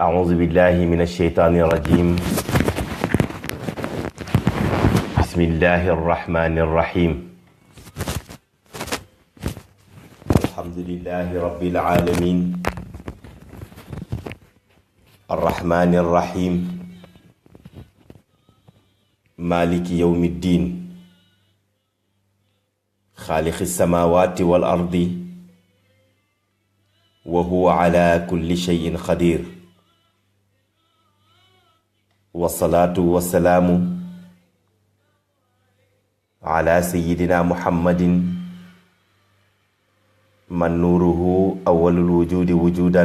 أعوذ بالله من الشيطان الرجيم. بسم الله الرحمن الرحيم. الحمد لله رب العالمين الرحمن الرحيم مالك يوم الدين خالق السماوات والأرض وهو على كل شيء قدير والصلاة والسلام على سيدنا محمد من نوره أول الوجود وجودا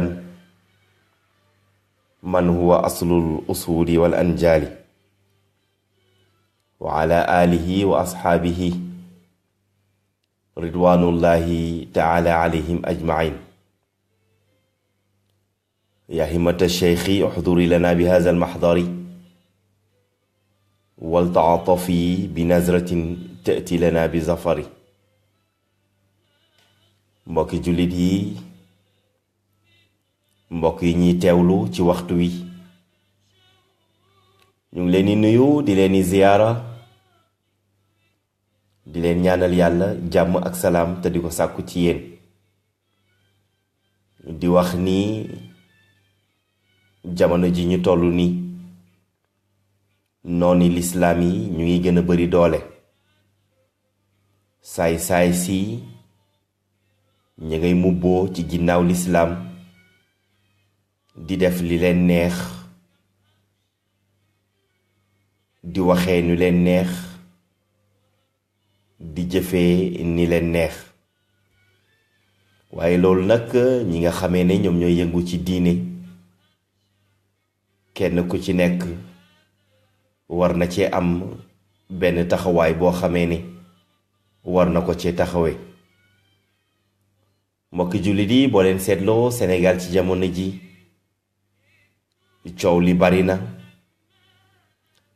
من هو أصل الأصول والأنجال وعلى آله وأصحابه رضوان الله تعالى عليهم أجمعين. يا همة الشيخ احضري لنا بهذا المحضر والتعاطفي بنظرة تأتي لنا بظفر. mbokki jullit yi, mbokk yi ñuy teewlu ci waxtu wi, ñu ngi leen di nuyu di leen di ziyaara di leen ñaanal yàlla jàmm ak salaam te di ko sàkku ci yéen, di wax ni jamono ji ñu toll ni nooni lislaam yi ñu ngi gën a bari doole. saay-saay si ñu ngay mubboo ci ginnaaw lislaam di def li leen neex, di waxee nu leen neex, di jëfee ni leen neex. waaye loolu nag ñi nga xamee ne ñoom ñooy yëngu ci diine, kenn ku ci nekk war na cee am benn taxawaay boo xamee ne war na ko cee taxawee. mbokki jullit yi, boo leen seetloo Sénégal ci jamono ji coow li bari na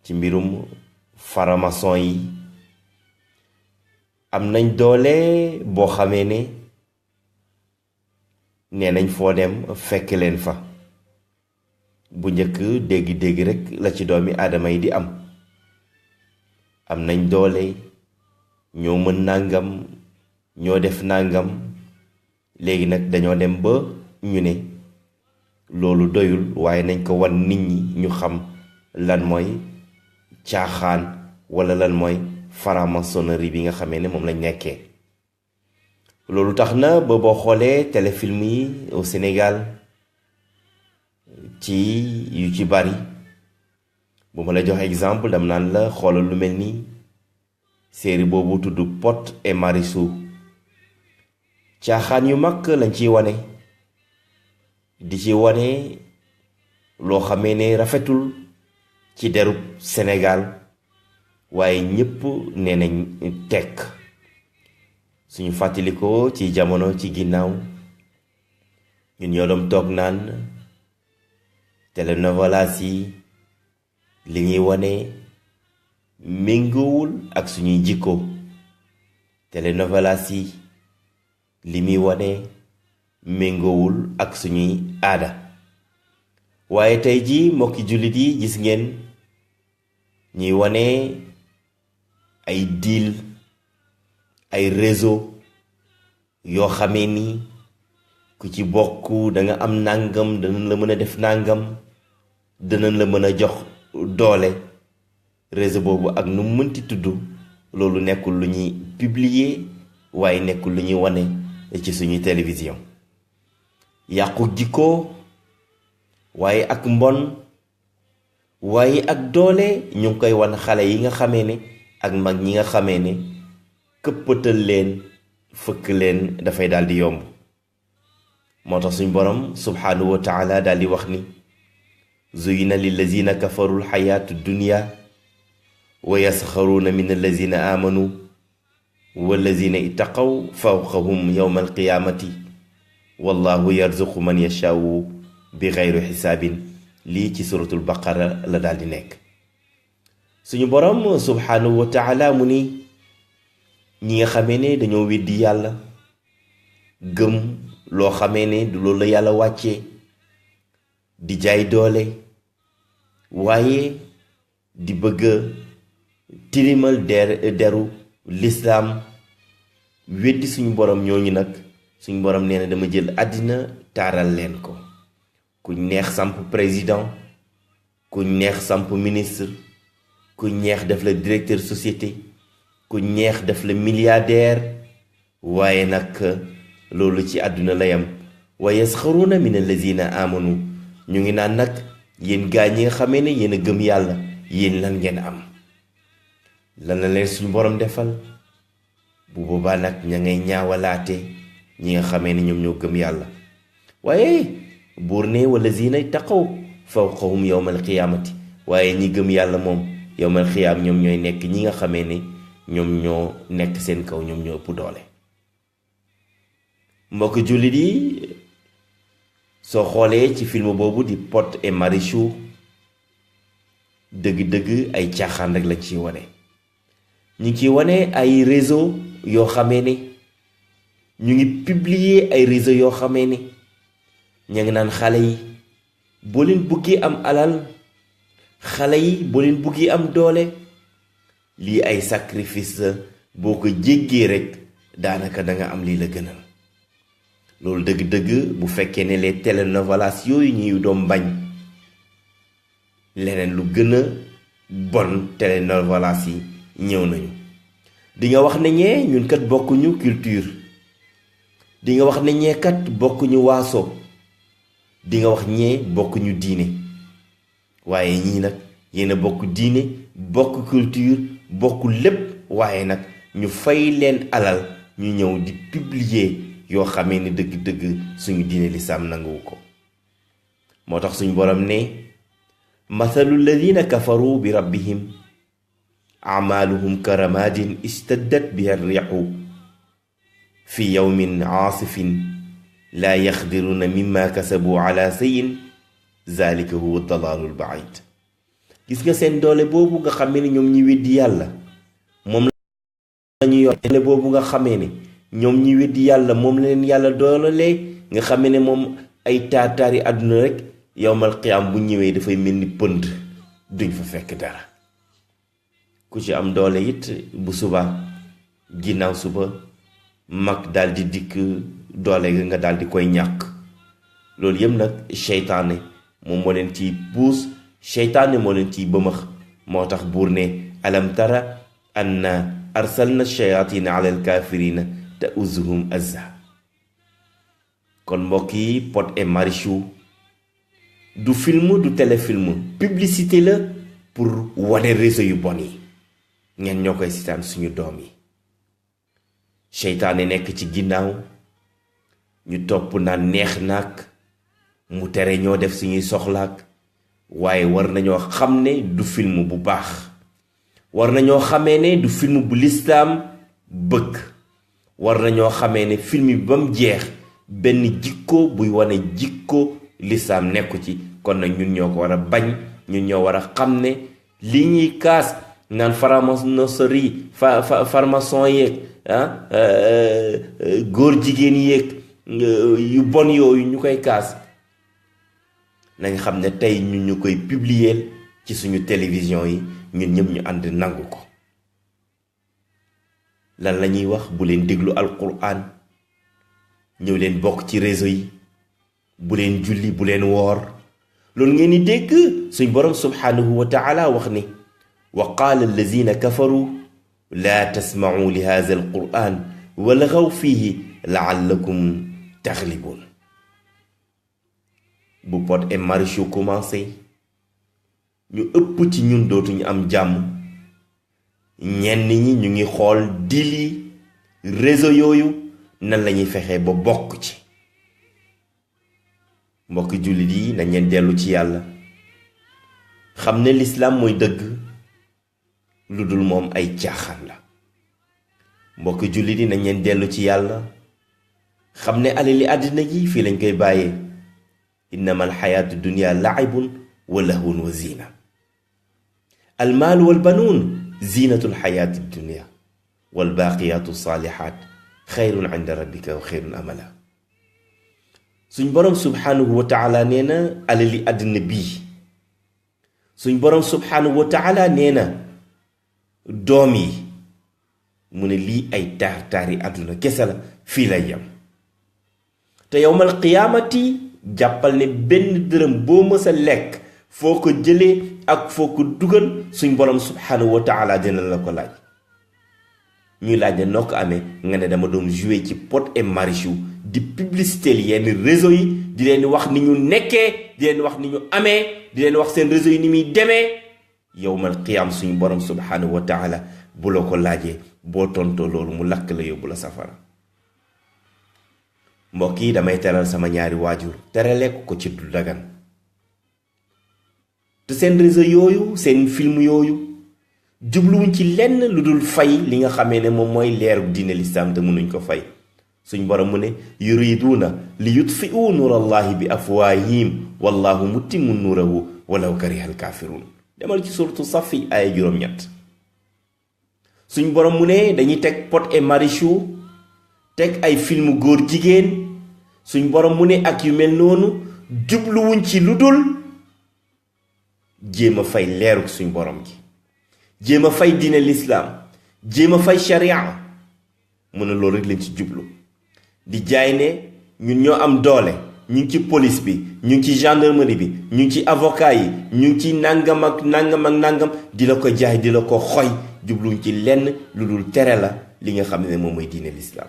ci mbirum faramason yi. am nañ doole boo xamee ne nee nañ foo dem fekk leen fa. bu njëkk dégg-dégg rekk la ci doomi aadama yi di am nañ doole, ñoo mën nàngam, ñoo def nàngam. léegi nag dañoo dem ba ñu ne loolu doyul, waaye nañ ko wan nit ñi ñu xam lan mooy caaxaan walla lan mooy franc-maçonnerie bi nga xamee ne moom lañ nekkee. loolu tax na ba boo xoolee téléfilm yi au Sénégal ci yu ci bari, bu ma la jox exemple dam naan la xoolal lu mel ni série boobu tudd Pod et Marichou. caaxaan yu mag lañ ciy wane, di ci wane loo xamee ne rafetul ci derub Sénégal, waaye ñépp nee nañ tekk. suñu fàttalikoo ci jamono ci ginnaaw, ñun ñoo doon toog naan telenovelas yi li ñuy wane méngoowul ak suñuy jikko. telenovelas yi li muy wane méngoowul ak suñuy aada. waaye tey ji mbokki jullit yi, gis ngeen ñuy wane ay deal, ay réseau yoo xamee ni ku ci bokk danga am nàngam, danañ la mën a def nàngam, danañ la mën a jox doole. réseau boobu ak nu mënti tudd, loolu nekkul lu ñuy publier, waaye nekkul lu ñuy wane ci suñuy télévision. yàqu jikko, waaye ak mbon, waaye ak doole ñu ngi koy wan xale yi nga xamee ne ak mag ñi nga xamee ne këppatal leen, fëkk leen dafay daal di yomb. moo tax suñ borom subhanahu wa taala daal di wax ni zuyina lillazina kafaru lxayaatu dunya wa yasxaruuna min allazina amanu wallazina ittaqaw fawqahum yowma alqiyaamati wallahu yarzuqu man yashaau bi gayri xisaabin. lii ci suratul baqara la daal di nekk. suñu borom subhanahu wa taala mu ni ñi nga xamee ne dañoo weddi yàlla, gëm loo xamee ne du loolu la yàlla wàccee, di di jaay doole waaye di bëgg tilimal deru lislaam weddi suñu borom. ñooñu nag suñu borom nee na dama jël àddina taaral leen ko. ku neex samp président, ku neex samp ministre, ku neex def la directeur société, ku neex def la milliardaire. waaye nag loolu ci àdduna la yam. wa yasxaruuna min allazina amanu, ñu ngi naan nag yéen gaa ñi nga xamee ne yéen a gëm yàlla yéen lan ngeen am, lan la leen suñu borom defal. bu boobaa nag ña ngay ñaawalaate ñi nga xamee ne ñoom ñoo gëm yàlla. waaye buur ne wallazina taqaw fawqahum yawmal qiyaamati, waaye ñi gëm yàlla moom yawmal qiyaam ñoom ñooy nekk ñi nga xamee ne ñoom ñoo nekk seen kaw, ñoom ñoo ëpp doole. mbokk jullit yi, soo xoolee ci film boobu di Pod et Marichou, dëgg-dëgg ay caaxaan rek lañ ciy wane. ñu ngi ciy wane ay réseau yoo xamee ne ñu ngi publier ay réseau yoo xamee ne ña ngi naan xale yi boo leen bëggee am alal, xale yi boo leen bëggee am doole, lii ay sacrifice boo ko jéggee rek daanaka da nga am lii la gënal. loolu dëgg-dëgg bu fekkee ne les télénovelas yooyu ñuy doom bañ, leneen lu gën a bon télénovelas yi ñëw nañu. di nga wax ne ñee ñun kat bokkuñu culture, di nga wax ne ñee kat bokkuñu waaso, di nga wax ñee bokkuñu diine. waaye ñii nag yéen a bokk diine, bokk culture, bokk lépp, waaye nag ñu fay leen alal ñu ñëw di publier yoo xamee ni dëgg-dëgg suñu diine lislaam nanguwu ko. moo tax suñu borom ne mathalu alladina kafaru bi rabbihim amaluhum karamadin istaddat biha riixu fi yawmin aasifin laa yaxdiruna mimma kasabu ala sayin zalika huwa dalalul baid. gis nga seen doole boobu nga xamee ne ñoom ñi weddi yàlla moom lañu yor. doole boobu nga xamee ne ñoom ñi weddi yàlla moom la leen yàlla doolelee, nga xamee ne moom ay taataari àdduna rek yowmal qiyaam bu ñëwee dafay mel ni pënd, duñ fa fekk dara. ku ci am doole it bu suba ginnaaw suba mag daal di dikk, doole nga daal di koy ñàkk. loolu yëpp nag seytaane moom moo leen ciy puus, seytaane moo leen ciy bëmax. moo tax buur ne alam tara anna arsalna shayatina ala alkafirina ta'uzuhum azza. kon mbokk yi, Pod et Marichou du film, du téléfilm, publicité la pour wane réseau yu bon yi. ngeen ñoo koy sitaan suñu doom yi. seytaane nekk ci ginnaaw, ñu topp naan neex naag mu tere ñoo def suñuy soxlaak. waaye war nañoo xam ne du film bu baax, war nañoo xamee ne du film bu lislaam bëgg, war nañoo xamee ne film bi ba mu jeex benn jikko buy wane jikko lislaam nekku ci. kon nag ñun ñoo ko war a bañ, ñun ñoo war a xam ne li ñuy kaas naan franc-maçonnerie farmason yeeg góor jigéen yeeg yu bon yooyu ñu koy kaas, nañ xam ne tey ñun ñu koy publier ci suñu télévision yi, ñun ñëpp ñu ànd nangu ko. lan la ñuy wax? bu leen déglu alquran, ñëw leen bokk ci réseau yi, bu leen julli, bu leen woor. loolu ngeen di dégg suñ borom subhanahu wa taala wax ni wa qaala allazina kafaru laa tasma'u li hadha alquran walghaw fihi la'allakum taxlibuun. bu Pod et Marichou commencé, ñu ëpp ci ñun dootuñu am jàmm. ñenn ñi ñu ngi xool dili réseau yooyu nan lañuy fexee ba bokk ci. mbokk jullit yi, nañ leen dellu ci yàlla, xam ne lislaam mooy dëgg, lu dul moom ay caaxaan la. mbokk jullit yi, nañ leen dellu ci yàlla, xam ne alali àddina ji fii lañ koy bàyyee. innama alxayaatu dunia laibun wa lahwun wa zina. almaalu walbanuun zinatu alxayaati dunia walbaaqiyaatu saalihaat xayrun inda rabbika wa xayrun amala. suñ borom subhanahu wa taala nee na alali àddina bii suñ borom subhanahu wa taala nee na doom yi mu ne lii ay taar-taari àdduna kese la fii lay yam te yowmal qiyaamati jàppal ne benn dërëm boo mës a lekk foo ko jëlee ak foo ko dugal suñ borom subhanahu wa taala dina la ko laaj. ñuy laaj ne noo ko amee nga ne dama doon jouer ci Pod et Marichou di publicité yenn réseau yi di leen wax ni ñu nekkee di leen wax ni ñu amee di leen wax seen réseau yi ni muy demee yowmal qiyaam suñu borom subhanahu wa taala bu la ko laajee boo tontoo loolu mu lakk la yóbbu la safara. mbokk yi damay teral sama ñaari waajur terale ko ci du dagan te seen réseau yooyu seen film yooyu jubluwuñ ci lenn lu dul fay li nga xamee ne moom mooy leeru diine lislaam te mënuñ ko fay. suñ borom mu ne yuriduuna li yutfi'u nuurallahi bi afwaahihim wallahu mutimmu nuurahu walaw karihal kaafiruun. demal ci suratu Safi aaya juróom-ñett. suñ borom mu ne dañuy teg Pod et Marichou teg ay film góor jigéen suñ borom mu ne ak yu mel noonu jubluwuñ ci lu dul jéem a fay leerug suñ borom gi, jéem a fay diine lislaam, jéem a fay sharia. mu ne loolu rek lañ ci jublu di jaay ne ñun ñoo am doole, ñu ngi ci police bi, ñu ngi ci gendarmerie bi, ñu ngi ci avocat yi, ñu ngi ci nangam ak nangam ak nangam di la ko jaay di la ko xoy. jubluñ ci lenn lu dul tere la li nga xam ne moom mooy diine lislaam.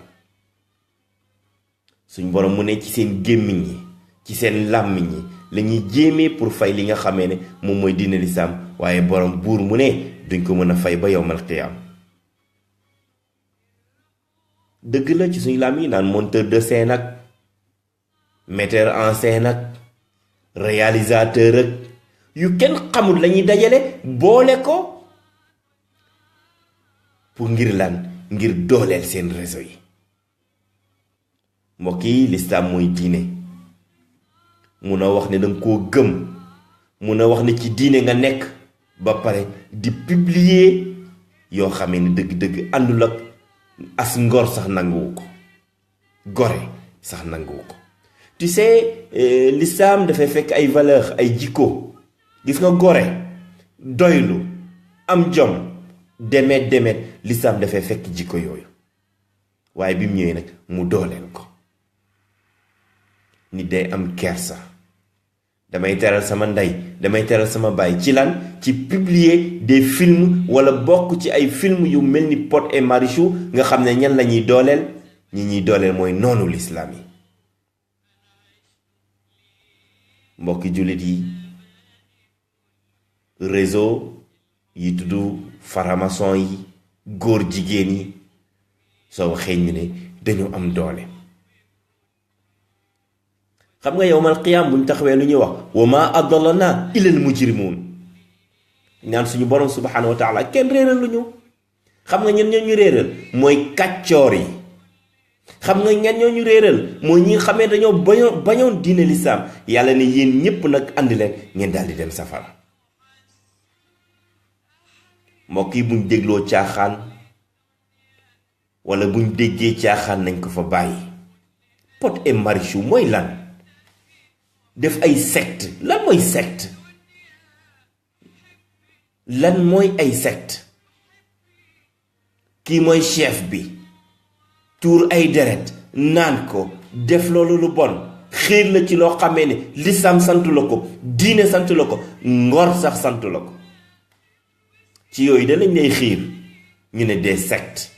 suñ borom mu ne ci seen gémmiñ yi ci seen làmmiñ yi la ñuy jéemee pour fay li nga xamee ne moom mooy diine lislaam waaye borom buur mu ne duñ ko mën a fay ba yowmal qiyaam. dëgg la ci suñu làmmiñ naan monteur de scène ak metteur en scène ak réalisateur ak yu kenn xamul la ñuy dajale boole ko pour ngir lan ngir dooleel seen réseau yi. mbokk yi lislaam mooy diine. mun a wax ne danga koo gëm, mun a wax ne ci diine nga nekk ba pare di publier yoo xamee ne dëgg-dëgg àndul ak as ngor sax nanguwu ko, gore sax nanguwu ko. tu sais lislaam dafay fekk ay valeur ay jikko. gis nga gore, doylu, am jom, demet lislaam dafay fekk jikko yooyu waaye bi mu ñëwee nag mu dooleel ko. nit day am kersa. damay teral sama ndey, damay teral sama baay ci lan? ci publier des films wala bokk ci ay film yu mel ni Pod et Marichou nga xam ne ñan la ñuy dooleel. ñi ñuy dooleel mooy noonu lislaam yi. mbokki jullit yi, réseau yi tudd faramason yi, góor jigéen yi, soo waxee ñu ne dañu am doole. xam nga yowmal qiyaam buñ taxawee lu ñuy wax wa ma adallana ilal mujrimuun ñaan suñu borom subhanahu wa taala kenn réeral lu ñu. xam nga ñen ñoo ñu réeral mooy kàccoor yi. xam nga ñen ñoo ñu réeral mooy ñi nga xamee dañoo bañoon diine lislaam. yàlla ne yéen ñépp nag ànd leen ngeen daal di dem safara. mbokk yi buñ dégloo caaxaan wala buñ déggee caaxaan nañ ko fa bàyyi. Pod et Marichou mooy lan? def ay secte. lan mooy secte? lan mooy ay secte? kii mooy chef bi tuur ay deret naan ko def loolu lu bon xiir la ci loo xamee ne lislaam santu la ko, diine santu la ko, ngor sax santu la ko. ci yooyu da lañ lay xiir ñu ne des sectes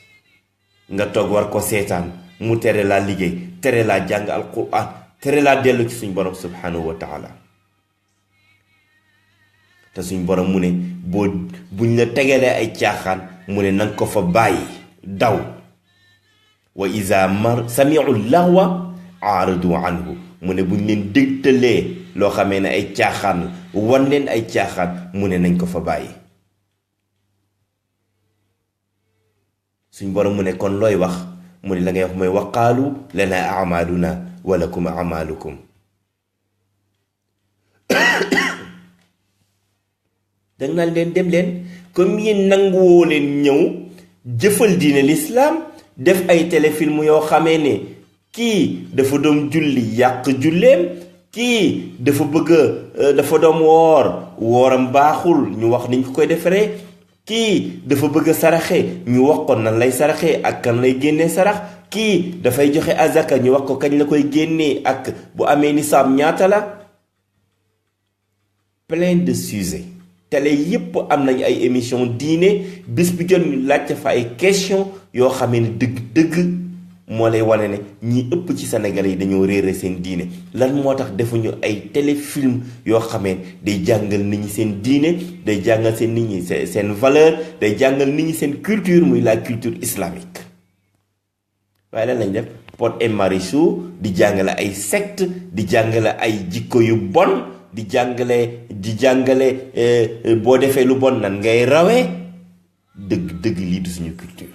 nga toog war ko seetaan mu tere laa liggéey, tere laa jàng alquran, tere laa dellu ci suñ borom subhanahu wa taala. te suñ borom mu ne buñ la tegalee ay caaxaan mu ne nanga ko fa bàyyi daw. wa iza sami'u lahwa aaradu anhu mu ne buñ leen dégtalee loo xamee ne ay caaxaan wan leen ay caaxaan mu ne nañ ko fa bàyyi. suñ borom mu ne kon looy wax mu ne la ngay wax mooy waqaalu lana amaluna wa lakum amalukum. danga naan leen dem leen comme yéen nanguwoo leen ñëw jëfal diine lislaam def ay téléfilm yoo xamee ne kii dafa doon julli yàq julleem, kii dafa doon wooram baaxul ñu wax niñ ko koy defaree, kii dafa bëgg a saraxe ñu wax ko nan lay saraxe ak kan lay génnee sarax, kii dafay joxe azaka ñu wax ko kañ la koy génnee ak bu amee nisaab ñaata la. Plein de sujets. Télé yépp am nañ ay émission diine, bis bi jot ñu laajte fa ay question yoo xamee ne dëgg moo lay wane ne ñi ëpp ci Sénégalais yi dañoo réere seen diine. lan moo tax defuñu ay téléfilm yoo xamee day jàngal nit ñi seen diine, day jàngal seen nit ñi seen valeur, day jàngal nit ñi seen culture, muy la culture islamique. waaye lan lañ def Pod et Marichou di jàngale ay secte, di jàngale ay jikko yu bon, di jàngale boo defee lu bon nan ngay rawee. dëgg lii du suñu culture.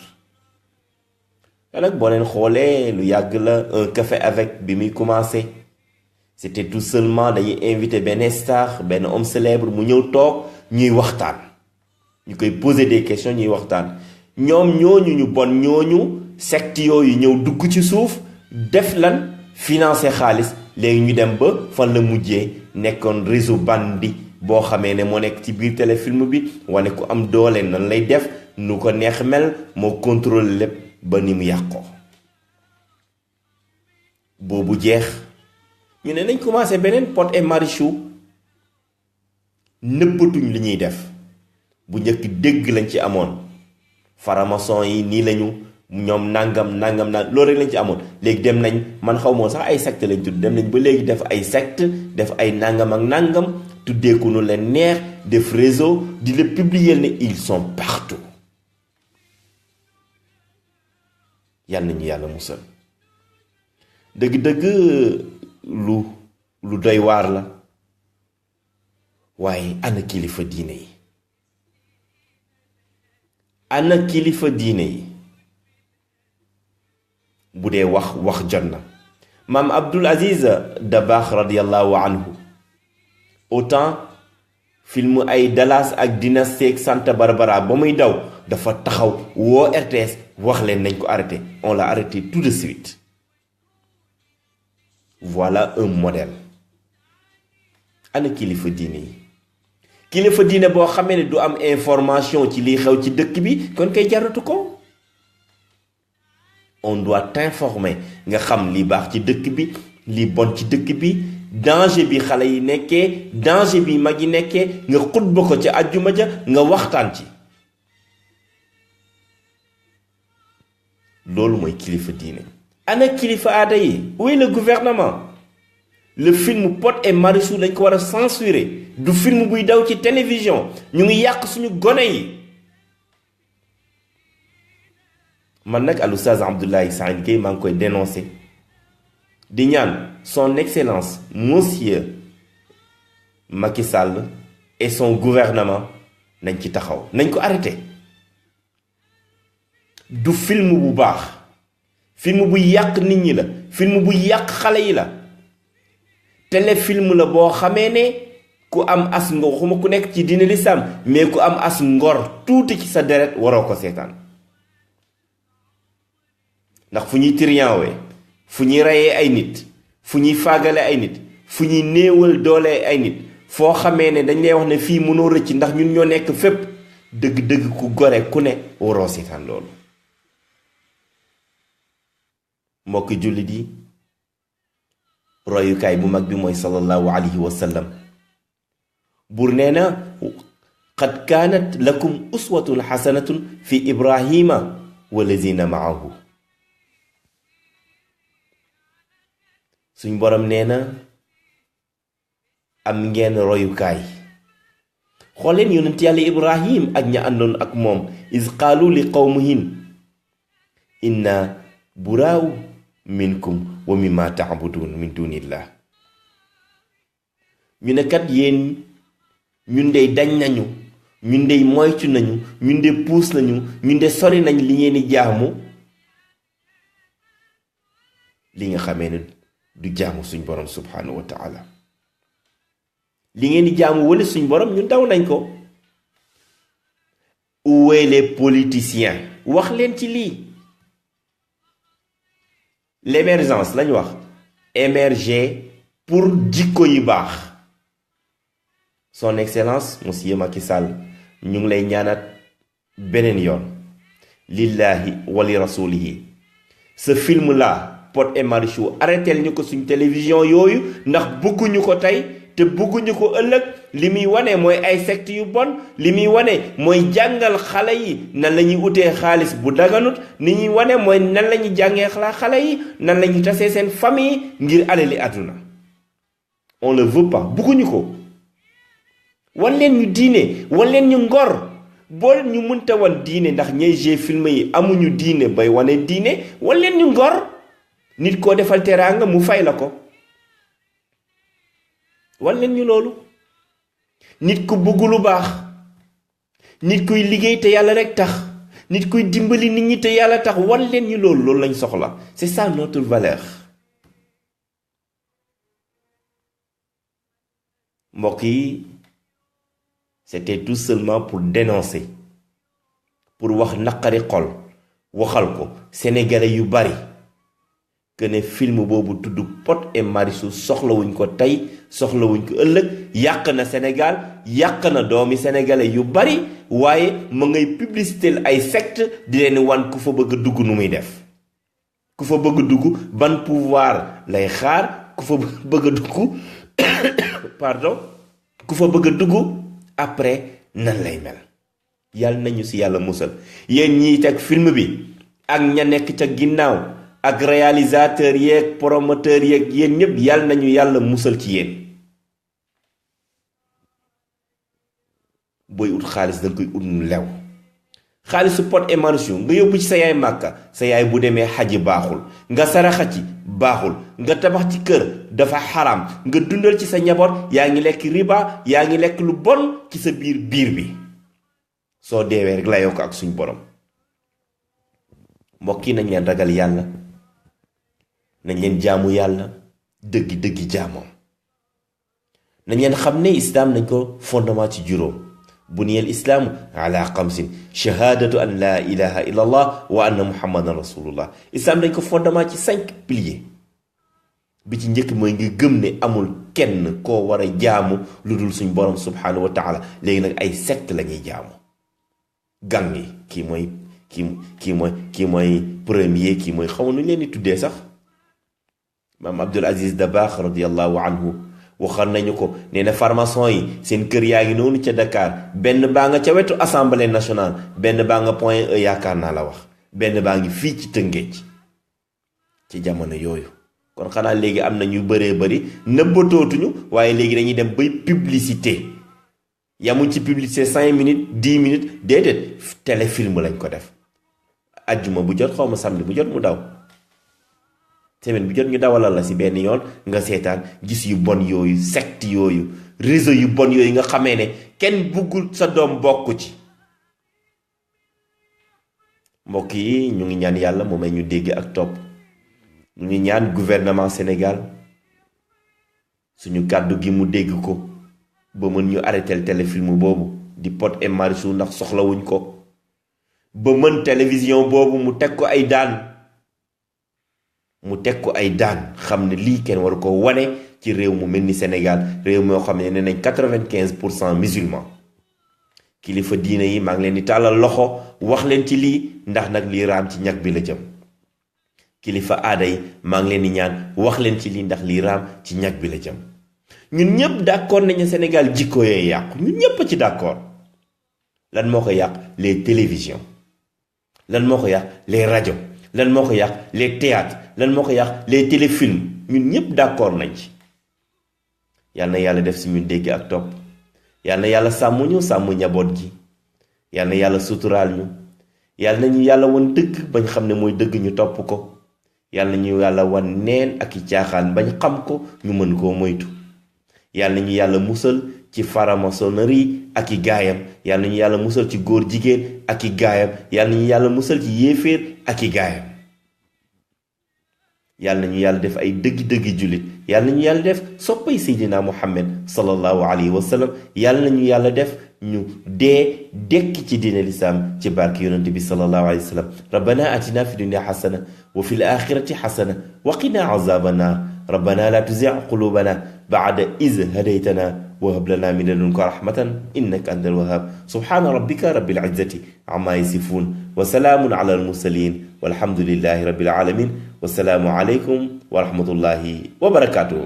te nag boo leen xoolee lu yàgg la un café avec bi muy commencé, c'était tout seulement dañuy invité benn star, benn homme célèbre mu ñëw toog ñuy waxtaan, ñu koy poser des questions ñuy waxtaan. ñoom ñooñu ñu bon ñooñu secte yooyu ñëw dugg ci suuf def lan financer xaalis. léegi ñu dem ba fan la mujjee nekkoon réseau bandi boo xamee ne moo nekk ci biir téléfilm bi, wane ku am doole nan lay def nu ko neex mel, moo contrôle lépp ba ni mu yàqoo. boobu jeex ñu ne nañ commencé beneen Pod et Marichou. nëbbatuñ li ñuy def. bu njëkk dégg lañ ci amoon, faramason yi nii lañu, ñoom nangam loolu rek lañ ci amoon. léegi dem nañ, man xaw moo sax ay secte lañ tudd, dem nañ ba léegi def ay secte, def ay nangam ak nangam, tuddeeku nu leen neex, def réseau di le publier ne ils sont partout. yal nañu yàlla musal. dëgg-dëgg lu doy waar la. waaye ana kilifa diine yi, ana kilifa diine yi. bu dee wax jot na. maam Abdul Aziz Dabakh radiyallahu anhu, autant film ay Dallas ak Dynastie ak Santa Barbara ba muy daw dafa taxaw woo RTS wax leen nañ ko arrêté. On l'a arrêté tout de suite. Voilà un modèle. ana kilifa diine yi. kilifa diine boo xamee ne du am information ci liy xew ci dëkk bi kon kay jaratu ko. on doit t'informer nga xam li baax ci dëkk bi, li bon ci dëkk bi, danger bi xale yi nekkee, danger bi mag yi nekkee, nga xutba ko ci àjjuma ja nga waxtaan ci. loolu mooy kilifa diine. ana kilifa aada yi. où est le gouvernement? le film Pod et Marichou dañ ko war a censurer. du film buy daw ci télévision. ñu ngi yàq suñu gone yi. man nag al oustaz Abdoulaye Saïd Gueye maa ngi koy dénoncer di ñaan son excellence monsieur Macky Sall et son gouvernement nañ ci taxaw, nañ ko arrêté. du film bu baax, film bu yàq nit ñi la, film bu yàq xale yi la. téléfilm la boo xamee ne ku am as ngor, xuma ku nekk ci diine lislaam, mais ku am as ngor tuuti ci sa deret waroo ko seetaan. ndax fu ñuy tiriyaawee, fu ñuy reyee ay nit, fu ñuy faagale ay nit, fu ñuy néewal doole ay nit, foo xamee ne dañ lay wax ne fii mënoo rëcc ndax ñun ñoo nekk fépp, dëgg-dëgg ku gore ku ne waroo seetaan loolu. mbokki jullit yi, royukaay bu mag bi mooy sallallahu alayhi wa sallam. buur nee na qad kaanat lakum uswatun xasanatun fi ibrahima walazina maahu. suñ borom nee na am ngeen royukaay. xooleen yonent yàlla ibrahim ak ña àndoon ak moom, iz qaalu li qawmihim inna buraaw minkum wa mimma taabudun min dunillah. ñu ne kat yéen ñun dey dañ nañu, ñun dey moytu nañu, ñun de puus nañu, ñun de sori nañ li ngeen di jaamu, li nga xamee ne du jaamu suñ borom subhanahu wa taala. li ngeen di jaamu wala suñ borom ñun daw nañ ko. où est les politiciens? wax leen ci lii. l'émergence lañ wax émerger pour jikko yi baax. Son Excellence monsieur Macky Sall ñu ngi lay ñaanat beneen yoon lillahi wali rasulihi ce film là Pod et Marichou arrêtel ñu ko suñ télévision yooyu ndax bëgguñu ko tey te bëgguñu ko ëllëg. li muy wane mooy ay secte yu bon li muy wane mooy jàngal xale yi nan la ñuy utee xaalis bu daganut ni ñuy wane mooy nan la ñuy jàngee xale yi nan la ñuy tasee seen famille ngir alali àdduna. on le veut pas bëgguñu ko. wan leen ñu diine wan leen ñu ngor boo ñu mënta wan diine ndax ñay jee film yi amuñu diine bay wane diine wan leen ñu ngor nit koo defal teraanga mu fay la ko wan leen ñu loolu. nit ku bëgg lu baax nit kuy liggéey te yàlla rek tax nit kuy dimbali nit ñi te yàlla tax wan leen ñu loolu lañ soxla. c'est ça notre valeur. mbokk yi c'était tout seulement pour dénoncer pour wax naqari xol waxal ko sénégalais yu bari que ne film boobu tudd Pod et Marichou soxlawuñ ko tey soxlawuñ ko ëllëg yàq na Sénégal yàq na doomi sénégalais yu bari waaye ma ngay publicité ay secte di leen wan ku fa bëgg dugg nu muy def ku fa bëgg dugg ban pouvoir lay xaar ku fa bëgg dugg pardon ku fa bëgg dugg après nan lay mel. yàlla nañu ci yàlla musal yéen ñiy teg film bi ak ña nekk ca ginnaaw ak réalisateur yeeg promoteur yeeg yéen ñëpp yàlla nañu yàlla musal ci yéen. booy ut xaalis danga koy ut nu lew xaalisu Pod et Marichou nga yóbbu ci sa yaay màkka sa yaay bu demee xaji baaxul nga saraxa ci baaxul nga tabax ci kër dafa xaram nga dundal ci sa njaboot yaa ngi lekk riba yaa ngi lekk lu bon ci sa biir bi soo deewee rek layoo ko ak suñ borom. mbokk yi nañ leen ragal yàlla nañ leen jaamu yàlla dëggi jaamoom nañ leen xam ne islaam nañ ko fondement ci juróom. buniyal islaamu ala xamsin shahadatu an la ilaha illa allah wa anna muhammadan rasulullah. islaam dañ ko fondement ci 5 piliers bi ci njëkk mooy nga gëm ne amul kenn koo war a jaamu lu dul suñ borom subhanahu wa taala. léegi nag ay secte la ñuy jaamu gang yi kii mooy premier kii mooy xaw nu leen di tuddee sax. maam Abdul Aziz Dabakh radiallahu anhu waxal nañu ko nee na formation yi seen kër yaa ngi noonu ca Dakar benn baa nga ca wetu assemblée nationale benn baa nga Point E yaakaar naa la wax benn baa ngi fii ci Tëngéej ci jamono yooyu. kon xanaa léegi am na ñu bëree bëri nëbbatootuñu waaye léegi dañuy dem bay publicité yamuñ ci publicité 5 minutes 10 minutes déedéet téléfilm lañ ko def. ajjuma bu jot xaw ma samedi bu jot mu daw semaine bu jot ñu dawalal la ci benn yoon nga seetaan gis yu bon yooyu secte yooyu réseau yu bon yooyu nga xamee ne kenn buggul sa doom bokk ci. mbokk yi ñu ngi ñaan yàlla mu may ñu dégg ak topp ñu ngi ñaan gouvernement Sénégal suñu kàddu gi mu dégg ko ba mën ñu arrêter téléfilm boobu di Pod et Marichou ndax soxlawuñ ko ba mën télévision boobu mu teg ko ay daan xam ne lii kenn waru ko wane ci réew mu mel ni Sénégal réew moo xam ne nee nañ 95% musulman. kilifa diine yi maa ngi leen di tàllal loxo wax leen ci lii ndax nag lii raam ci ñag bi la jëm. kilifa aada yi maa ngi leen di ñaan wax leen ci lii ndax lii raam ci ñag bi la jëm. ñun ñëpp d'accord nañu Sénégal jikko yooyu yàqu ñun ñëpp ci d'accord. lan moo ko yàq les télévisions lan moo ko yàq les rajo lan moo ko yàq les théâtres lan moo ko yàq les téléfilms ñun ñëpp d'accord nañ ci. yal na yàlla def si ñun dégg ak topp yal na yàlla sàmm ñu sàmm njaboot gi yal na yàlla suturaal ñu yal na ñu yàlla wan dëgg bañ xam ne mooy dëgg ñu topp ko yal na ñu yàlla wan neen ak i caaxaan bañ xam ko ñu mën koo moytu yal na ñu yàlla musal ci faramasonerie ak i gaayam yal na ñu yàlla musal ci góor jigéen ak i gaayam yal na ñu yàlla musal ci yéeféer ak i gaayam yal na ñu yàlla def ay dëggi-dëggi jullit yàlla nañu yàlla def soppay seydina muhammad sallallahu alayhi wa sallam yàlla nañu yàlla def ñu dee dekk ci diine lislaam ci barke yonent bi sallallahu alayhi wa sallam rabbana atina fi dunya xasana wa fi l axirati xasana wa qina azaba naar rabbana la tuzi qulubana ba'da iz hadaytana وهب لنا من لدنك رحمة إنك أنت الوهاب سبحان ربك رب العزة عما يصفون وسلام على المرسلين والحمد لله رب العالمين والسلام عليكم ورحمة الله وبركاته